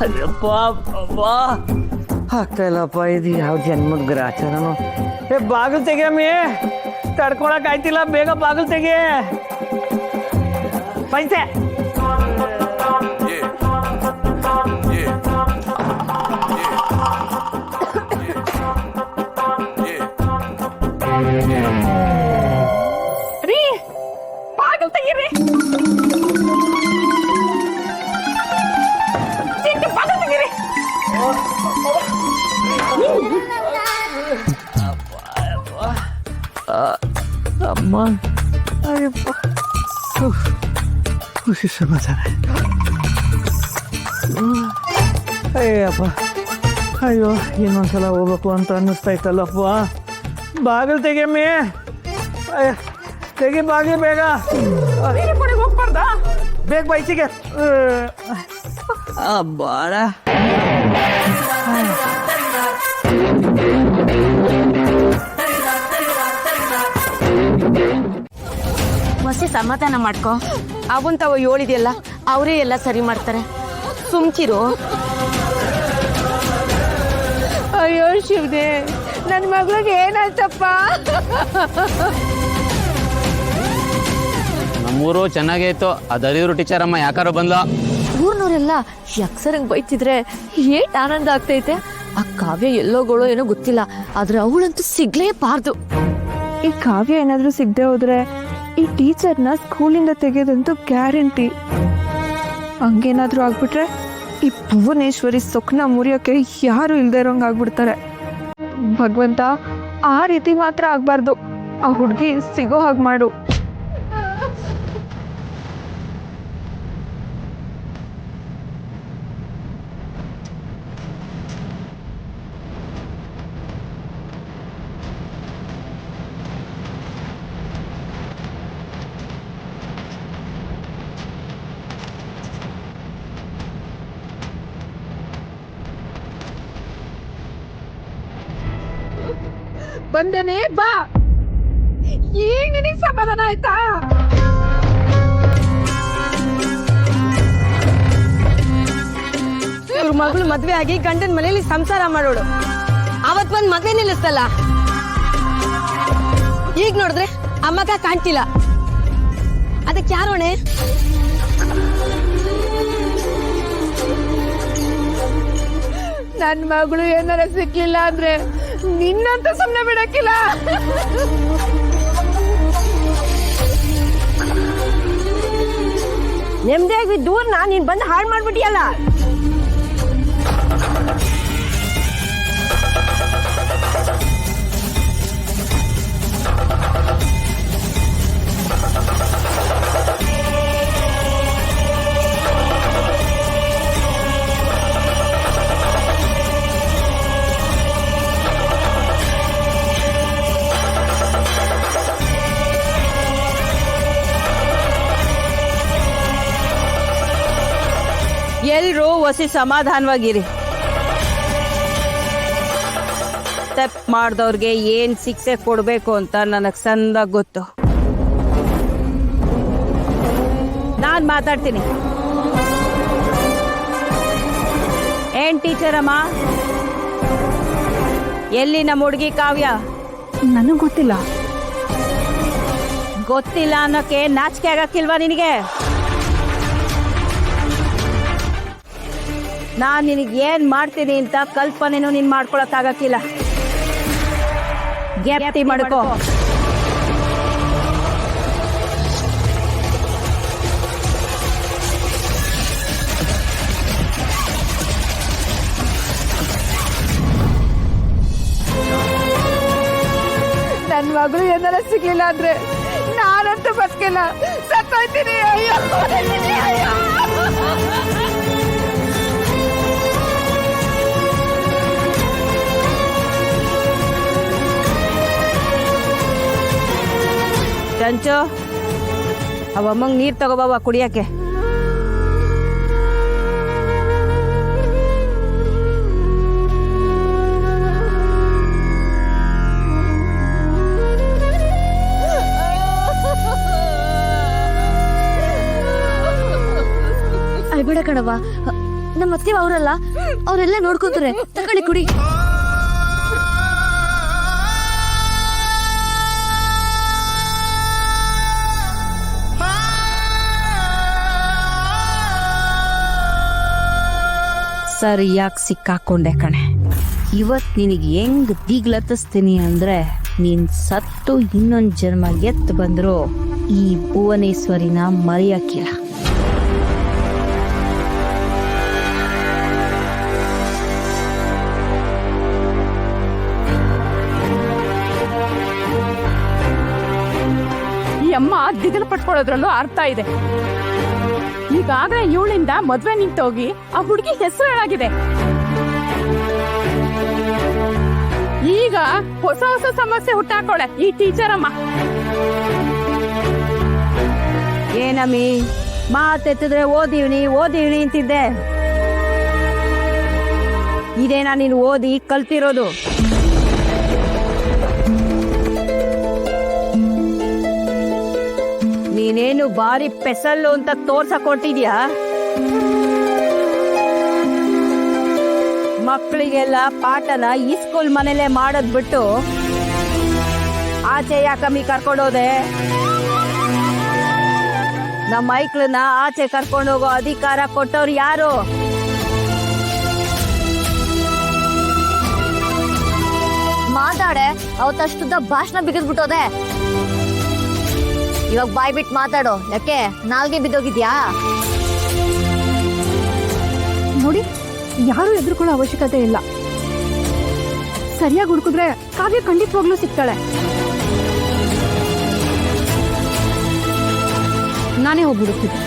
ಅಯ್ಯಪ್ಪ ಅಬ್ಬಾ ಆಗ್ತಾ ಇಲ್ಲಪ್ಪ, ಇದು ಯಾವ ಜನ್ಮದ ಗ್ರಾಚಾರನು. ಬಾಗಿಲು ತೆಗಿಯಮ್ಮಿ, ತಡ್ಕೊಳಕ್ ಆಯ್ತಿಲ್ಲ, ಬೇಗ ಬಾಗಿಲು ತೆಗಿ. ಪೈಸೆ ರೀ, ಬಾಗಿಲು ತೆಗೀರಿ. ಬಾಗಿಲು ತೆಗೀರಿ. ಅಮ್ಮ, ಅಯ್ಯಪ್ಪ, ಖುಷಿ ಸಮಾಧಾನ. ಅಯ್ಯಪ್ಪ, ಅಯ್ಯೋ ಇನ್ನೊಂದ್ಸಲ ಹೋಗ್ಬೇಕು ಅಂತ ಅನ್ನಿಸ್ತಾ ಇತ್ತಲ್ಲಪ್ಪ. ಬಾಗಿಲು ತೆಗಿಯಮ್ಮಿ, ತೆಗಿ ಬಾಗಿಲು ಬೇಗ. ಹೋಗ್ಬಾರ್ದ ಬೇಗ ಬೈಚಿಗೆ. ಬಾಳ ಮಸಿ ಸಮಾಧಾನ ಮಾಡ್ಕೊ. ಅವನ್ ತಾವ ಹೇಳಿದೆಯಲ್ಲ, ಅವರೇ ಎಲ್ಲ ಸರಿ ಮಾಡ್ತಾರೆ, ಸುಮ್ಕಿರು. ಅಯ್ಯೋ ಶಿವನೇ, ನನ್ನ ಮಗಳಿಗೆ ಏನಾಯ್ತಪ್ಪ? ನಮ್ಮೂರು ಚೆನ್ನಾಗೇ ಇತ್ತು, ಅದರಿದ್ರು ಟೀಚರ್ ಅಮ್ಮ ಯಾಕಾರೋ ಬಂದ್ಲ. ಊರ್ನವರೆಲ್ಲ ಯಕ್ಷರಂಗ್ ಬೈತಿದ್ರೆ ಏಟ್ ಆನಂದ ಆಗ್ತೈತೆ. ಆ ಕಾವ್ಯ ಎಲ್ಲೋಗಳು ಏನೋ ಗೊತ್ತಿಲ್ಲ, ಆದ್ರೆ ಅವಳಂತೂ ಸಿಗ್ಲೇಬಾರ್ದು. ಈ ಕಾವ್ಯ ಏನಾದ್ರೂ ಸಿಗದೆ ಹೋದ್ರೆ ಈ ಟೀಚರ್ನ ಸ್ಕೂಲಿಂದ ತೆಗೆಯೋದಂತೂ ಗ್ಯಾರಂಟಿ. ಹಂಗೇನಾದ್ರೂ ಆಗ್ಬಿಟ್ರೆ ಈ ಭುವನೇಶ್ವರಿ ಸೊಕ್ನ ಮುರಿಯೋಕೆ ಯಾರು ಇಲ್ದೇ ಇರೋಂಗ್ ಆಗ್ಬಿಡ್ತಾರೆ. ಭಗವಂತ, ಆ ರೀತಿ ಮಾತ್ರ ಆಗ್ಬಾರ್ದು. ಆ ಹುಡುಗಿ ಸಿಗೋ ಹಾಗೆ ಮಾಡು. ಬಂದನೆ ಬಾ. ಈಗ ನಿನಗೆ ಸಮಾಧಾನ ಆಯ್ತಾ? ಇವ್ರ ಮಗಳು ಮದ್ವೆ ಆಗಿ ಗಂಡನ ಮನೆಯಲ್ಲಿ ಸಂಸಾರ ಮಾಡೋಳು. ಅವತ್ ಬಂದ್ ಮದ್ವೆ ನಿಲ್ಲಿಸ್ತಲ್ಲ, ಈಗ ನೋಡಿದ್ರೆ ಅಮ್ಮಗ ಕಾಣ್ತಿಲ್ಲ. ಅದಕ್ಕೆ ಯಾರೋಣೆ? ನನ್ ಮಗಳು ಏನಾರ ಸಿಕ್ಲಿಲ್ಲ ಅಂದ್ರೆ ನಿನ್ನಂತ ಸುಮ್ನೆ ಬಿಡಕ್ಕಿಲ್ಲ. ನೆಮ್ಮದಿಯಾಗಿ ದೂರ್ನ ನೀನ್ ಬಂದು ಹಾಳು ಮಾಡ್ಬಿಟ್ಟಿಯಲ್ಲ. ಎಲ್ರೂ ಒಸಿ ಸಮಾಧಾನವಾಗಿರಿ. ತಪ್ಪು ಮಾಡಿದವ್ರಿಗೆ ಏನ್ ಶಿಕ್ಷೆ ಕೊಡ್ಬೇಕು ಅಂತ ನನಗೆ ಸಂದಾಗ ಗೊತ್ತು. ನಾನ್ ಮಾತಾಡ್ತೀನಿ. ಏನ್ ಟೀಚರ್ ಅಮ್ಮ, ಎಲ್ಲಿ ನಮ್ಮ ಹುಡುಗಿ ಕಾವ್ಯ? ನನಗ್ ಗೊತ್ತಿಲ್ಲ. ಗೊತ್ತಿಲ್ಲ ಅನ್ನೋಕೆ ನಾಚಿಕೆ ಆಗಕ್ಕಿಲ್ವಾ ನಿನಗೆ? ನಾನ್ ನಿನಗೆ ಏನ್ ಮಾಡ್ತೀನಿ ಅಂತ ಕಲ್ಪನೆನೂ ನೀನ್ ಮಾಡ್ಕೊಳಕ್ ಆಗಕ್ಕಿಲ್ಲ. ಗ್ಯಾಪ್ತಿ ಮಾಡ್ಕೋ. ನನ್ ಮಗಳು ಏನಾರ ಸಿಗ್ಲಿಲ್ಲ ಅಂದ್ರೆ ನಾನಂತೂ ಬದುಕಿಲ್ಲ, ಸತ್ತೋಯ್ತೀನಿ. ಅಯ್ಯೋ ಅಯ್ಯೋ. ಚಂಚು, ಅವಮ್ಮಂಗ್ ನೀರ್ ತಗೋಬಾವ ಕುಡಿಯಕ್ಕೆ. ಅಳ್ಬೇಡ ಕಣವ್ವ, ನಮ್ಮ ಅತ್ತೆ ಅವರಲ್ಲ, ಅವರೆಲ್ಲ ನೋಡ್ಕೋತಾರೆ. ತಗೊಳ್ಳಿ ಕುಡಿ. ಸರಿಯಾಗಿ ಸಿಕ್ಕಾಕೊಂಡೆ ಕಣೆ. ಇವತ್ ನಿನಗೆ ಹೆಂಗ್ ದಿಗ್ಲತ್ತಿಸ್ತೀನಿ ಅಂದ್ರೆ ನೀನ್ ಸತ್ತು ಇನ್ನೊಂದ್ ಜನ್ಮ ಎತ್ತು ಬಂದ್ರು ಈ ಭುವನೇಶ್ವರಿನ ಮರೆಯಕ್ಕಿಲ್ಲ. ಈ ಅಮ್ಮ ದಿಗಲು ಪಟ್ಕೊಳ್ಳೋದ್ರಲ್ಲೂ ಅರ್ಥ ಇದೆ. ಈಗಾಗಲೇ ಇವಳಿಂದ ಮದ್ವೆ ನಿಂತೋಗಿ ಆ ಹುಡುಗಿ ಹೆಸರು ಹೇಳಾಗಿದೆ. ಈಗ ಹೊಸ ಹೊಸ ಸಮಸ್ಯೆ ಹುಟ್ಟಾಕೊಳ್ಳೆ ಈ ಟೀಚರ್ ಅಮ್ಮ. ಏನಮ್ಮಿ ಮಾತೆತ್ತಿದ್ರೆ ಓದಿವ್ನಿ ಅಂತಿದ್ದೆ. ಇದೇನಾ ನೀನು ಓದಿ ಕಲ್ತಿರೋದು? ನೀನೇನು ಬಾರಿ ಪೆಸಲ್ಲು ಅಂತ ತೋರ್ಸಕ್ ಕೊಟ್ಟಿದ್ಯಾ? ಮಕ್ಕಳಿಗೆಲ್ಲ ಪಾಠನ ಈ ಸ್ಕೂಲ್ ಮನೇಲೆ ಮಾಡೋದ್ ಬಿಟ್ಟು ಆಚೆ ಯಾಕಮ್ಮಿ ಕರ್ಕೊಂಡೋದೆ? ನಮ್ಮ ಮೈಕ್ಳನ್ನ ಆಚೆ ಕರ್ಕೊಂಡೋಗೋ ಅಧಿಕಾರ ಕೊಟ್ಟವ್ರು ಯಾರು? ಮಾತಾಡೆ, ಅವತ್ತಷ್ಟುದ್ದ ಭಾಷಣ ಬಿಗಿದ್ಬಿಟ್ಟೋದೆ. ಇವಾಗ ಬಾಯ್ ಬಿಟ್ಟು ಮಾತಾಡೋ. ಯಾಕೆ ನಾಲ್ಗೆ ಬಿದ್ದೋಗಿದ್ಯಾ? ನೋಡಿ, ಯಾರು ಎದುರ್ಕೊಳ್ಳೋ ಅವಶ್ಯಕತೆ ಇಲ್ಲ. ಸರಿಯಾಗಿ ಹುಡುಕಿದ್ರೆ ಕಾವ್ಯ ಖಂಡಿತವಾಗ್ಲೂ ಸಿಗ್ತಾಳೆ. ನಾನೇ ಹೋಗ್ಬಿಡುತ್ತಿದ್ದೆ.